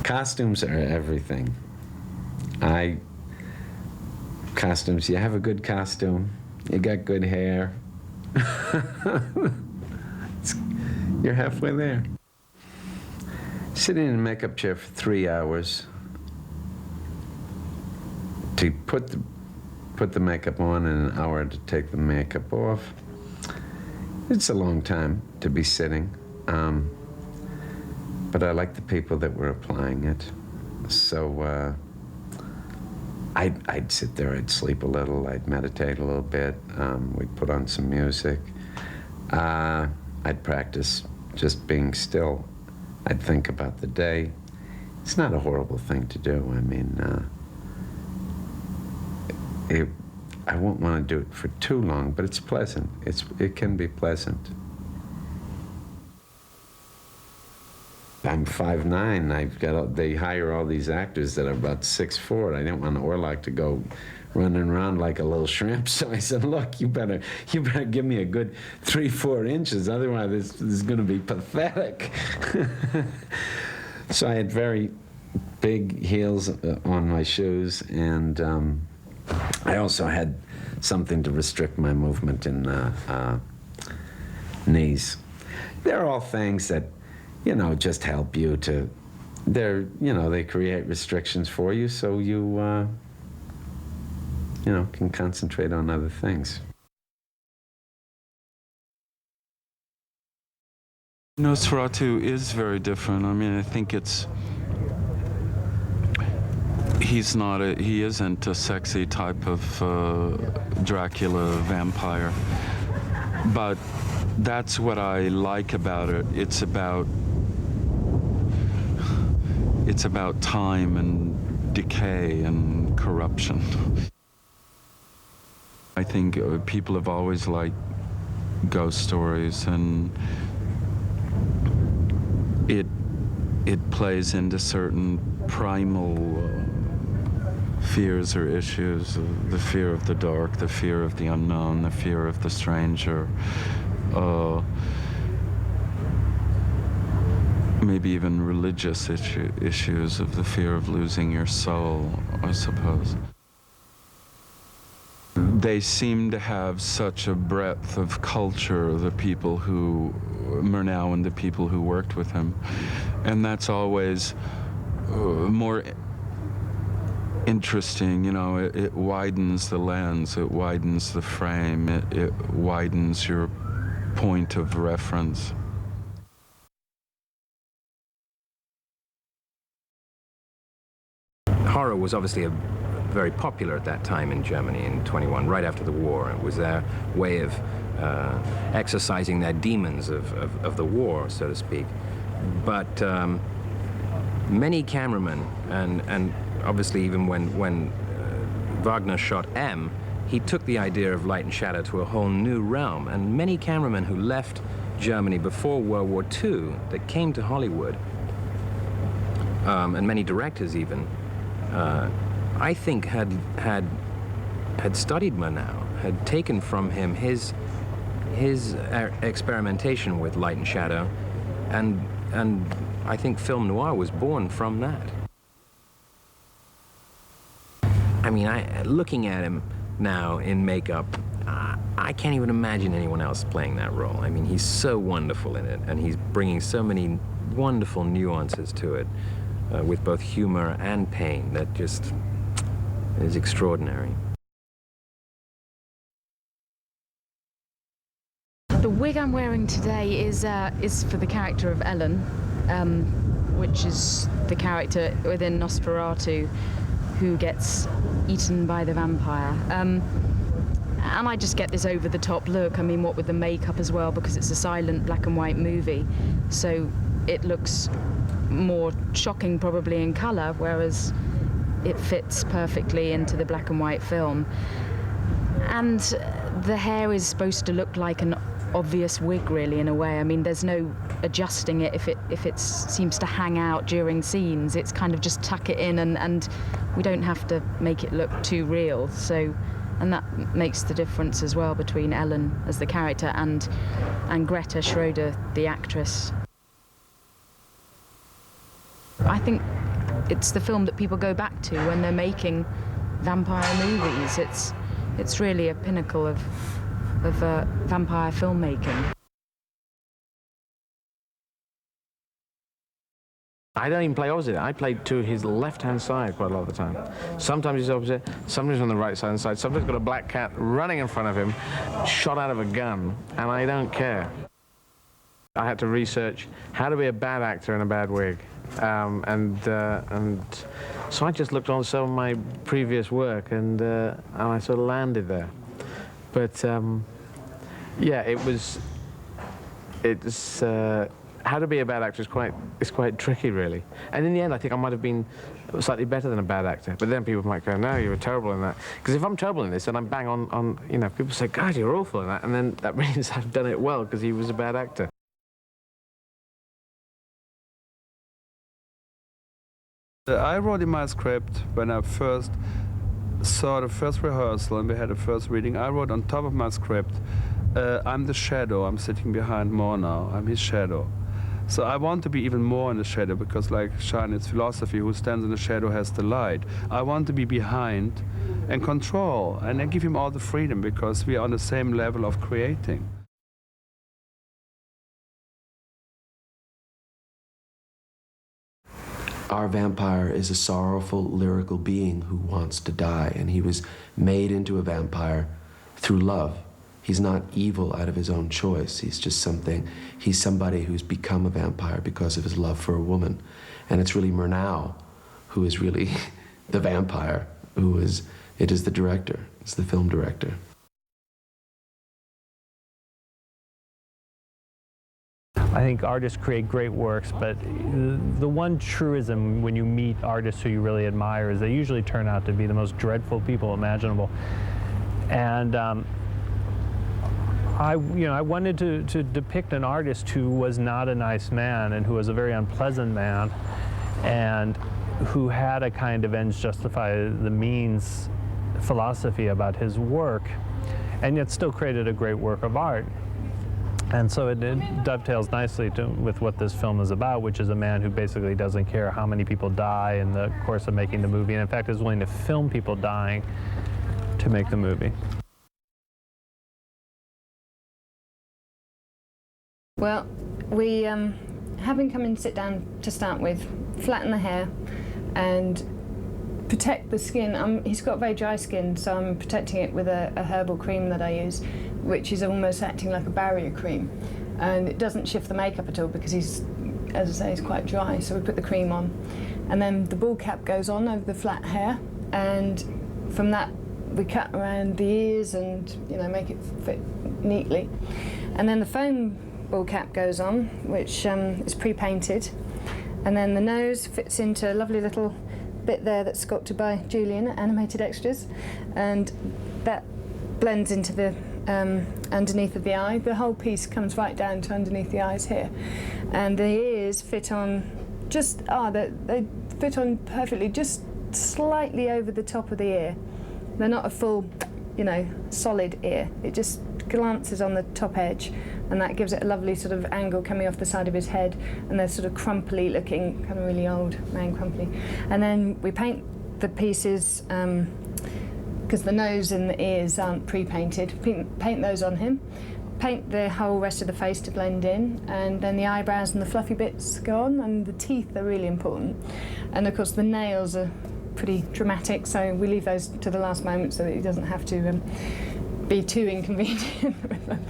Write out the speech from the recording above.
Costumes are everything. Costumes, you have a good costume, you got good hair, you're halfway there. Sitting in a makeup chair for 3 hours to put the makeup on and an hour to take the makeup off, it's a long time to be sitting. But I like the people that were applying it. So I'd sit there, I'd sleep a little, I'd meditate a little bit, we'd put on some music. I'd practice just being still. I'd think about the day. It's not a horrible thing to do. I mean, I won't want to do it for too long, but it's pleasant. It can be pleasant. I'm 5'9". They hire all these actors that are about 6'4". I didn't want Orlok to go running around like a little shrimp, so I said, "Look, you better give me a good 3-4 inches, otherwise this is going to be pathetic." So I had very big heels on my shoes, and I also had something to restrict my movement in knees. They're all things that, just help you to, they create restrictions for you so you, can concentrate on other things. Nosferatu is very different. I mean, I think he isn't a sexy type of Dracula vampire, but that's what I like about it. It's about time and decay and corruption. I think people have always liked ghost stories, and it plays into certain primal fears or issues, the fear of the dark, the fear of the unknown, the fear of the stranger, maybe even religious issues of the fear of losing your soul, I suppose. They seem to have such a breadth of culture, the people who, Murnau and the people who worked with him, and that's always more interesting. It widens the lens, it widens the frame, it widens your point of reference. Horror was obviously very popular at that time in Germany in 1921, right after the war. It was their way of exorcising their demons of the war, so to speak. But many cameramen, and obviously even when Wagner shot M, he took the idea of light and shadow to a whole new realm. And many cameramen who left Germany before World War II that came to Hollywood, and many directors even, I think had studied Murnau, had taken from him his experimentation with light and shadow, and I think film noir was born from that. I mean, looking at him now in makeup, I can't even imagine anyone else playing that role. I mean, he's so wonderful in it, and he's bringing so many wonderful nuances to it, with both humor and pain, that just is extraordinary. The wig I'm wearing today is for the character of Ellen, which is the character within Nosferatu who gets eaten by the vampire. And I just get this over-the-top look. I mean, what with the makeup as well, because it's a silent black and white movie, so it looks more shocking probably in colour, whereas it fits perfectly into the black and white film. And the hair is supposed to look like an obvious wig, really, in a way. I mean, there's no adjusting it if it seems to hang out during scenes. It's kind of just tuck it in, and we don't have to make it look too real. So, and that makes the difference as well between Ellen as the character and Greta Schroeder, the actress. I think it's the film that people go back to when they're making vampire movies. It's really a pinnacle of vampire filmmaking. I don't even play opposite. I play to his left-hand side quite a lot of the time. Sometimes he's opposite, sometimes on the right-hand side, sometimes got a black cat running in front of him, shot out of a gun, and I don't care. I had to research how to be a bad actor in a bad wig. And so I just looked on some of my previous work, and I sort of landed there. But yeah, it's how to be a bad actor is quite tricky, really. And in the end, I think I might have been slightly better than a bad actor. But then people might go, no, you were terrible in that. Because if I'm terrible in this, then I'm bang on, you know, people say, God, you're awful in that. And then that means I've done it well because he was a bad actor. I wrote in my script when I first saw the first rehearsal and we had the first reading, I wrote on top of my script, I'm the shadow, I'm sitting behind more now, I'm his shadow. So I want to be even more in the shadow because like Shine's philosophy, who stands in the shadow has the light. I want to be behind and control and then give him all the freedom because we are on the same level of creating. Our vampire is a sorrowful, lyrical being who wants to die, and he was made into a vampire through love. He's not evil out of his own choice. He's just he's somebody who's become a vampire because of his love for a woman. And it's really Murnau who is really the vampire, it is the director, it's the film director. I think artists create great works, but the one truism when you meet artists who you really admire is they usually turn out to be the most dreadful people imaginable. And I wanted to depict an artist who was not a nice man and who was a very unpleasant man and who had a kind of ends justify the means philosophy about his work, and yet still created a great work of art. And so it dovetails nicely with what this film is about, which is a man who basically doesn't care how many people die in the course of making the movie, and in fact is willing to film people dying to make the movie. Well, we have him come and sit down to start with, flatten the hair and protect the skin. He's got very dry skin, so I'm protecting it with a herbal cream that I use, which is almost acting like a barrier cream. And it doesn't shift the makeup at all because he's, as I say, he's quite dry, so we put the cream on. And then the ball cap goes on over the flat hair, and from that we cut around the ears and, you know, make it fit neatly. And then the foam ball cap goes on, which is pre-painted. And then the nose fits into a lovely little bit there that's sculpted by Julian at Animated Extras, and that blends into the underneath of the eye. The whole piece comes right down to underneath the eyes here, and the ears fit on just they fit on perfectly, just slightly over the top of the ear. They're not a full, you know, solid ear. It just glances on the top edge, and that gives it a lovely sort of angle coming off the side of his head, and they're sort of crumply looking, kind of really old man crumply. And then we paint the pieces, because the nose and the ears aren't pre-painted, paint those on him, paint the whole rest of the face to blend in, and then the eyebrows and the fluffy bits go on, and the teeth are really important. And of course the nails are pretty dramatic, so we leave those to the last moment so that he doesn't have to be too inconvenient with them.